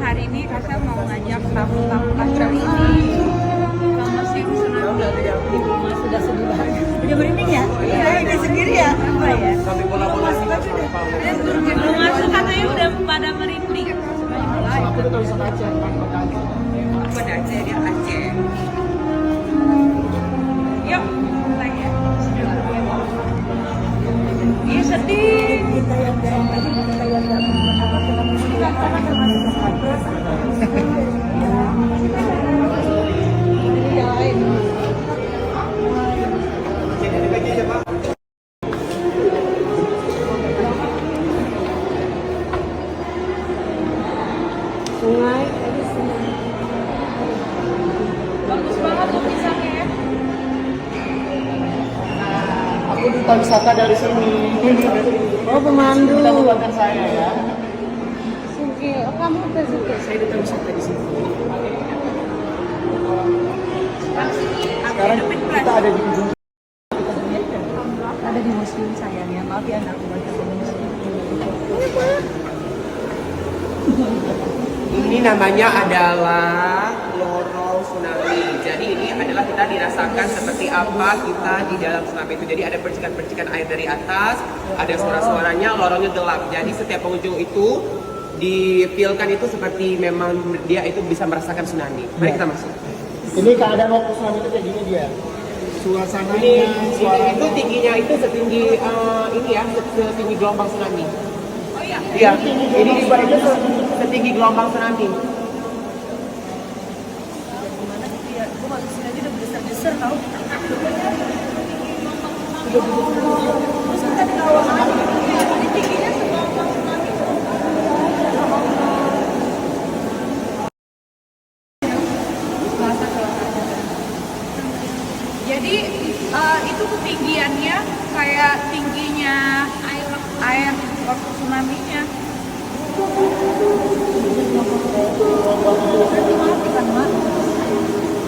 hari ini Kasel mau ngajak tamu-tamu Kasel ini ke Museum Tsunami. Sudah sedih banget. Udah merinding ya? Iya, udah sendiri ya? Apa ya? Belum masuk katanya udah pada merinding. Aku udah tulisan Aceh, Aku ada Aceh, dia Aceh. Yuk, mulai ya. Iya sedih. Kita yang dari tadi kita yang apa kita sungai. Bagus banget lukisannya ya. aku duta wisata dari sini. Oh, pemandu. Kita buatkan saya ya. Suki, oh kamu udah suka. Saya duta wisata di sini. Sekarang Kita ada di ujung. Ada di museum sayangnya. Maaf ya anak baca museum. Ini namanya adalah lorong tsunami. Jadi ini adalah kita dirasakan seperti apa kita di dalam tsunami itu. Jadi ada percikan-percikan air dari atas, ada suara-suaranya, lorongnya gelap. Jadi setiap pengunjung itu dipilkan itu seperti memang dia itu bisa merasakan tsunami. Mari kita masuk. Ini keadaan waktu tsunami itu kayak gini dia. Suasananya, Ini suaranya. itu tingginya itu setinggi ini ya, setinggi gelombang tsunami. Oh iya. Iya, ini di bawah itu setinggi gelombang tsunami. Gimana gitu ya? Gue masuk sini aja udah besar-besar tau. Terus kita di bawah ini tingginya segelombang tsunami. Jadi itu ketinggiannya kayak tingginya air waktu tsunami-nya. Berarti mati kan, Mak?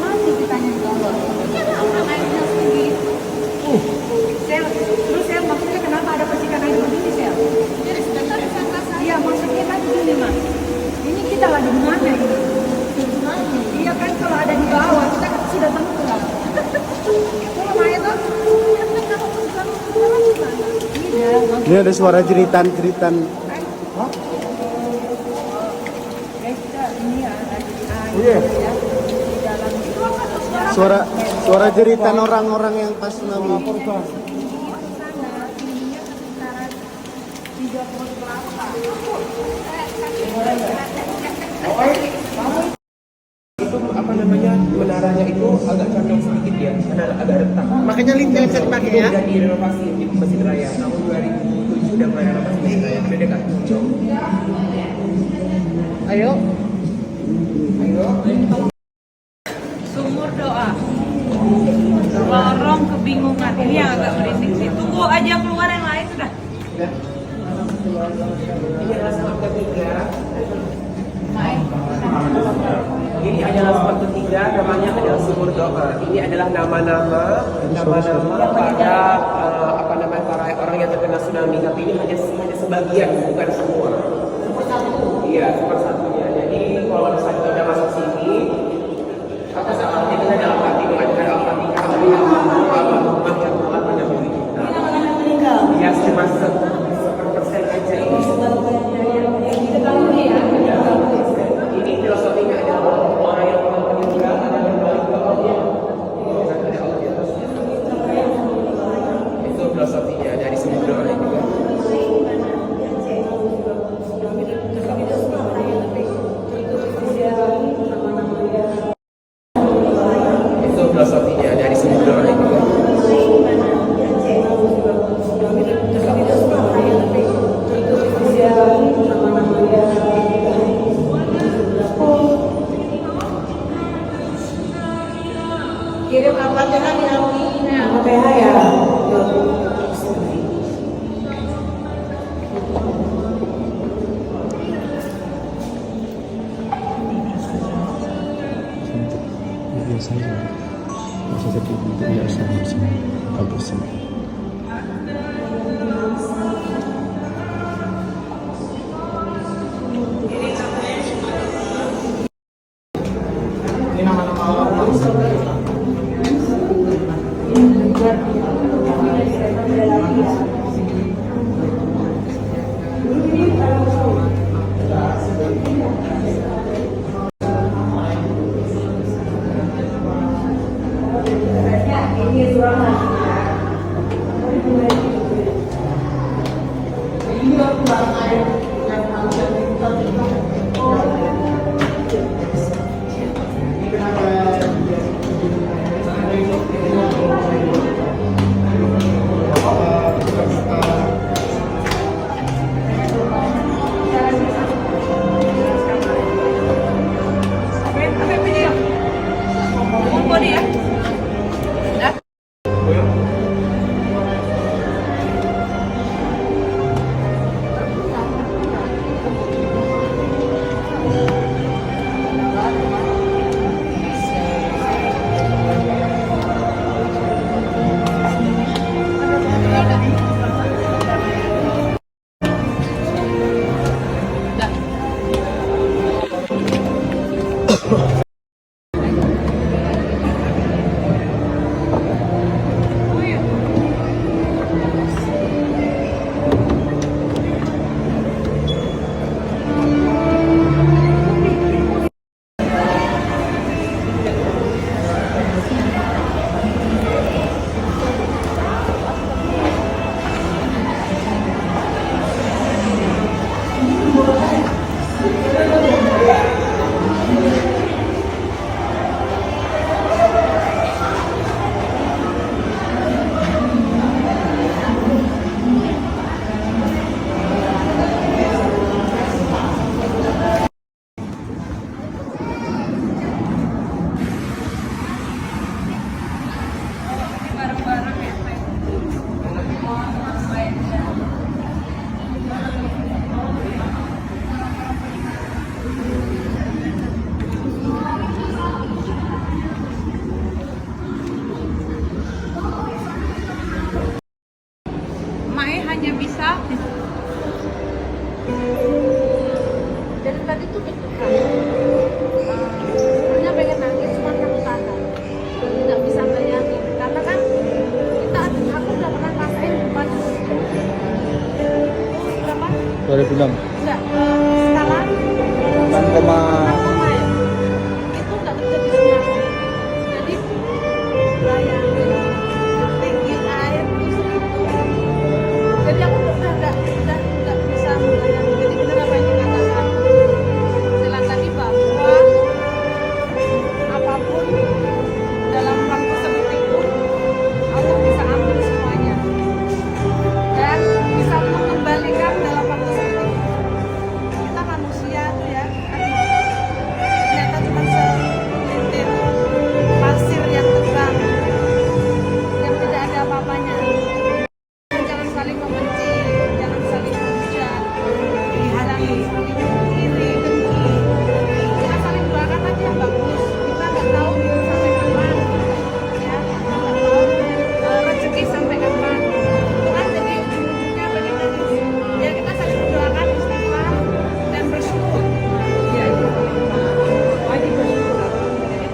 Mati kitanya di bawah. Ini ada orang airnya setinggi. Sel, terus Sel, maksudnya kenapa ada percikan air begini, Sel? Jadi sebentar disangka saya. Iya, maksudnya kan begini, Mak. Ini kita lagi di mana ini? Iya kan, kalau ada di bawah, kita kan sudah tenggelam. Kalau main tuh, ya kan kalau tenggelam gimana? Iya, Ini ada suara jeritan-jeritan. ini ya, lagi air Iya. ya. Di dalam itu apa tuh suara? Suara jeritan orang-orang yang pas tsunami. Sana, tingginya sekitaran 30 berapa? Itu apa namanya, menaranya itu agak condong sedikit ya, karena agak retak. Makanya lintnya bisa dipakai Itu ya. udah direnovasi di Masjid Raya tahun 2007 udah mulai renovasi Masjid Raya, udah dekat Condong. Ayo. Sumur doa. Lorong kebingungan. Ini yang agak merinding sih. Tunggu aja keluar yang lain sudah. Ini adalah spot ketiga. Ini adalah spot ketiga, namanya adalah sumur doa. Ini adalah nama-nama para apa namanya, para orang yang terkena tsunami. Tapi ini hanya sebagian, bukan semua. Iya, sepersatunya. Jadi kalau misalnya kita udah masuk sini, apa salah kita dalam hati mengajarkan Al-Fatihah, Allah yang telah mendahului kita. Ya, cuma seperpersen aja ini. Ini filosofinya adalah orang yang telah meninggal ada kembali ke Allah. Ada Allah di atas. Itu filosofinya dari sumber doa itu. Itu filosofinya dari sumber doa itu. Kirim Al-Fatihah di PH ya. Biasanya masa seperti itu biasa musim bagus. Bareng-bareng ya. Mae hanya bisa Dari tadi tuh deg-degan. Sebenarnya pengen nangis, cuma aku tahan. Tidak bisa bayangin, karena kan aku udah pernah rasain depan berapa? 2006. Enggak, skala 6,. 6, ya. Itu nggak terjadi tsunami. Jadi bayangin tinggi air di situ. Jadi aku udah nggak bisa membayangin. Jadi benar apa yang dikatakan Sela tadi bahwa apapun dalam waktu sedetik itu Allah bisa ambil semuanya dan bisa mengembalikan dalam waktu sedetik. Kita manusia tuh ya, ternyata cuma segelintir pasir yang terbang yang tidak ada apa-apanya. Jangan saling membenci, jangan saling menghujat, jangan saling iri, dengki. Kita saling doakan aja yang bagus. Kita nggak tahu sampai kapan, ya. Kita nggak tahu rezeki sampai kapan. Itu kan jadi ujungnya bagaimana? Ya kita saling mendoakan, istighfar dan bersyukur. Ya itu. Wajib bersyukur.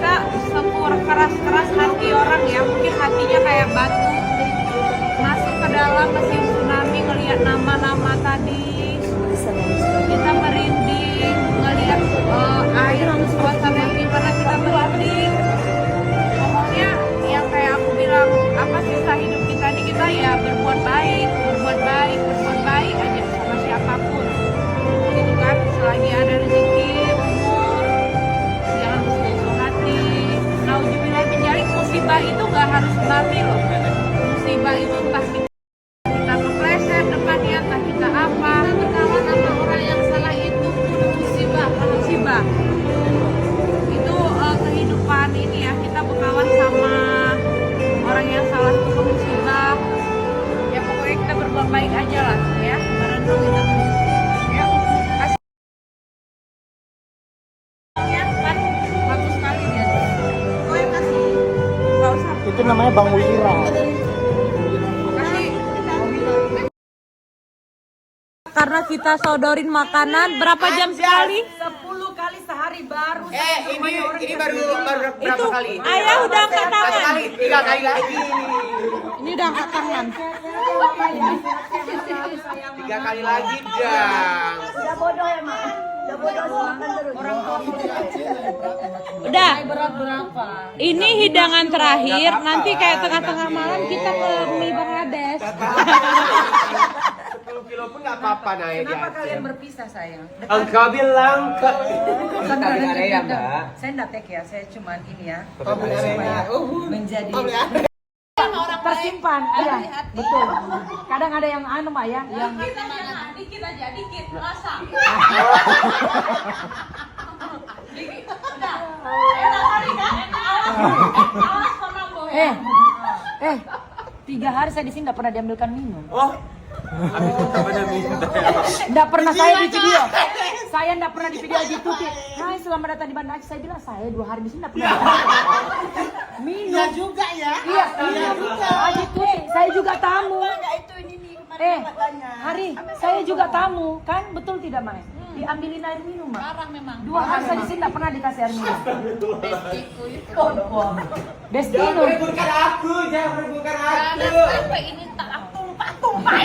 kita semua keras-keras hati orang ya, mungkin hatinya kayak batu masuk ke dalam mesin tsunami ngelihat nama-nama tadi, kita merinding ngelihat air suasana yang gimana, kita merinding. Pokoknya yang kayak aku bilang, apa sisa hidup kita nih, kita ya berbuat baik aja sama siapapun gitu kan, selagi ada rezeki, umur, jangan bersuatu hati. Nauzubillah min dzalik, musibah itu nggak harus tsunami loh. Musibah itu entah kita kepleset depannya, entah kita apa, berkawan sama orang yang salah itu pun musibah. Itu kehidupan ini ya, kita berkawan sama orang yang salah itu musibah. Ya pokoknya kita berbuat baik aja lah ya, merenung itu. Ya, kasih ya, kan bagus sekali dia. Oh yang kasih, nggak usah. Itu namanya Bang Wira. Karena kita sodorin makanan berapa jam sekali? 10 kali sehari baru. Ini baru berapa Itu kali? ayah udah angkat Satu tangan. kali, 3 kali lagi. Ini udah angkat tangan. 3 kali lagi, Jang. Udah bodoh ya, Mak. Udah bodoh makan terus. Orang tua Udah. berat berapa? Ini hidangan terakhir. Nanti kayak tengah-tengah malam kita ke mie Bangladesh. 10 kilo pun nggak apa-apa naik di Kenapa Aceh. kalian berpisah, sayang? Engkau bilang ke Bukan tadi kalian area, dekat. Mbak. Saya enggak tek ya, saya cuman ini ya. Public Supaya area. menjadi tersimpan. Iya, betul. Kadang ada yang anu, Mbak ya, yang Dikit aja, dikit. Rasa. eh 3 hari saya di sini enggak pernah diambilkan minum. Oh. Enggak pernah saya di video. Saya enggak pernah di video Haji Tuti. Hai, selamat datang di Banda Aceh. Saya bilang saya 2 hari di sini enggak pernah minum. Iya juga ya. Iya juga. Haji Tuti, saya juga tamu. Hari, saya juga tamu, kan? Betul tidak, Mai? Diambilin air minum, Mak. Parah memang. 2 hari saya di sini enggak pernah dikasih air minum. Bestino. Bukan aku, jangan bukan aku. Sampai ini tak tumpah.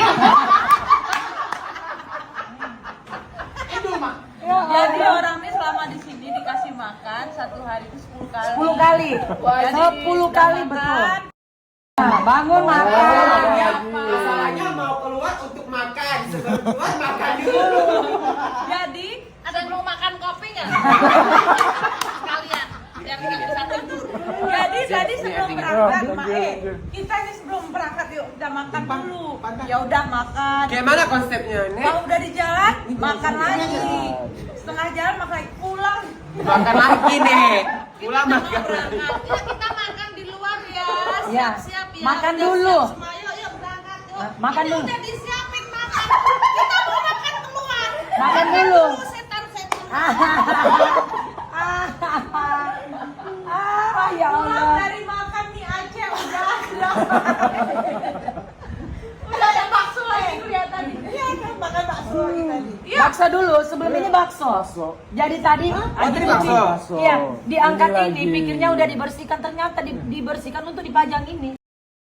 Jadi orang ini selama di sini dikasih makan 1 hari itu 10 kali. 10 kali. 10 kali betul. Nah, bangun makan. Masalahnya mau keluar untuk makan. Sebelum keluar makan dulu. Jadi sebelum makan makan dulu. Ya udah makan. Kayak mana konsepnya nih? Kalau udah di jalan, makan lagi. Setengah jalan makan lagi, pulang. Makan lagi nih. Pulang Kita makan. mau berangkat. Ya, kita makan di luar ya. Ya, Siap-siap ya. makan Udah dulu. siap semua. Yuk berangkat yuk. Makan Ini dulu. udah disiapin makan. Kita mau makan keluar. Makan dulu. Setan-setan. Ya Pulang Allah. dari makan mie Aceh udah. Udah ada bakso lagi kelihatan. Iya kan makan bakso lagi tadi. Iya. Bakso dulu, sebelum ini bakso. Jadi tadi tadi bakso. Iya, diangkat ini, pikirnya udah dibersihkan, ternyata dibersihkan untuk dipajang ini.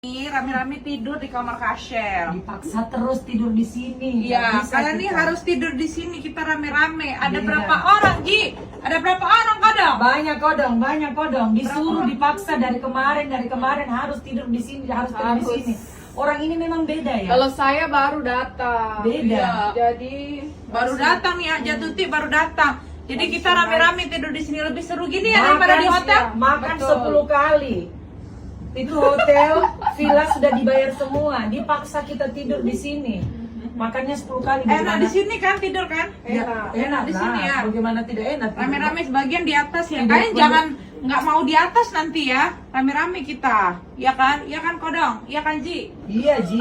Rame-rame tidur di kamar kasir. Dipaksa terus tidur di sini. Iya, Nggak bisa kalian nih kita. harus tidur di sini, kita rame-rame. Ada Iya. berapa orang, Ji? Ada berapa orang, Kodong? Banyak kodong. Disuruh dipaksa dari kemarin harus tidur di sini, harus tidur di sini. Orang ini memang beda ya. Kalau saya baru datang. Beda. Jadi baru datang nih aja Tuti baru datang. Jadi kita rame-rame tidur di sini lebih seru gini ya daripada di hotel. Makan 10 kali. Itu hotel, villa sudah dibayar semua. Dipaksa kita tidur di sini. Makannya 10 kali. Enak di sini kan tidur kan? Enak di sini ya. Bagaimana tidak enak? Rame-rame sebagian di atas ya. Tidur Kalian pun- jangan nggak mau di atas nanti ya. Rame-rame kita. Ya kan? Ya kan Kodong? Ya kan Ji? Iya Ji.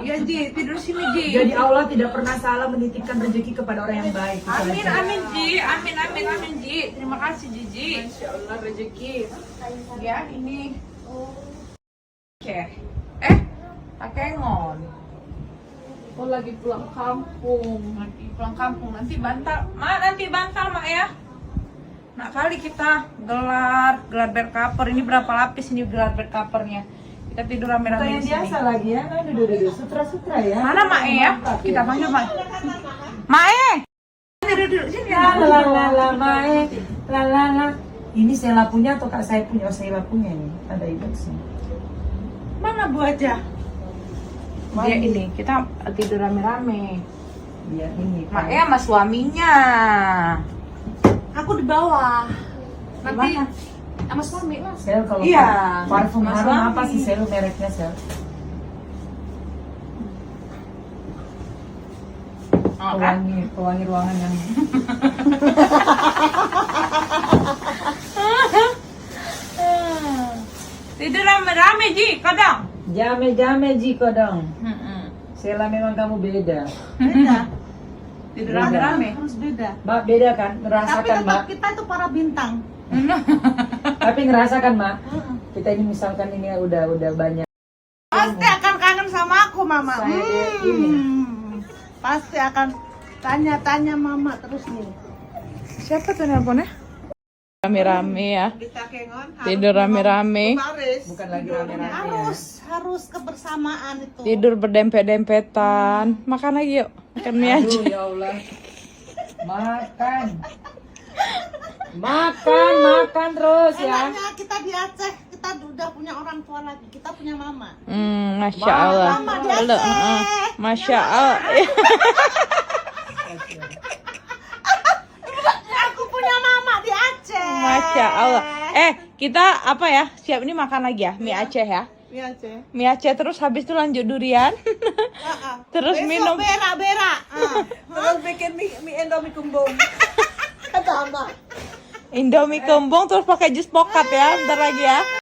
Ya Ji, tidur sini Ji. Jadi Allah tidak pernah salah menitipkan rezeki kepada orang yang baik. Amin amin Ji, amin Ji. Terima kasih Ji. Masya Allah rezeki. Ya ini. Oke. Takengon. Oh lagi pulang kampung. Nanti bantal. Nanti bantal Mak ya. Nah kali kita gelar bercover. Ini berapa lapis ini gelar bercovernya? Kita tidur rame-rame Yang di sini. biasa lagi ya. Duduk. Sutra ya. Mana Mak ya? Kita panggil Mak. Mak Duduk sini. La. Ini Sela punya atau kak saya punya? Oh, Sela punya nih. Ada ibu sini. Mana Bu aja? Dia ini, kita tidur rame-rame. Iya ini. Mak sama suaminya. Aku di bawah. Nanti Gimana? sama suami Mas. Sel kalau Iya. parfum Mas harum Suami. apa sih Sel mereknya Sel? Oh, kan? Pewangi ruangan yang Tidur rame-rame Ji, kadang. jame ji kodong. Sela memang kamu beda. Beda. Tidur Beda. rame-rame. Harus beda. Mbak beda kan? Tapi Ngerasakan Mbak. tetap kita itu para bintang. Tapi ngerasakan Mbak. Kita ini misalkan ini udah banyak. Pasti akan kangen sama aku, Mama. Saya ini. Pasti akan tanya-tanya Mama terus nih. Siapa tuh nelponnya? Rame-rame ya. Di Takengon Tidur rame-rame. Paris. Bukan lagi rame-rame. Harus kebersamaan itu. Tidur berdempet-dempetan. Makan lagi yuk. Makan mie aja. Aduh ya Allah. Makan terus ya. Enaknya kita di Aceh, kita udah punya orang tua lagi. Kita punya Mama. Masya Allah. Mama di Aceh. Masya Allah. Aku punya Mama di Aceh. Masya Allah. Kita apa ya? Siap ini makan lagi ya, mie Aceh ya. Di Aceh. Mie Aceh terus habis itu lanjut durian. Terus Besok minum. berak-berak. Terus bikin mie Indomie kumbung. Kata Mbak. Indomie kembung terus pakai jus pokat ya, bentar lagi ya.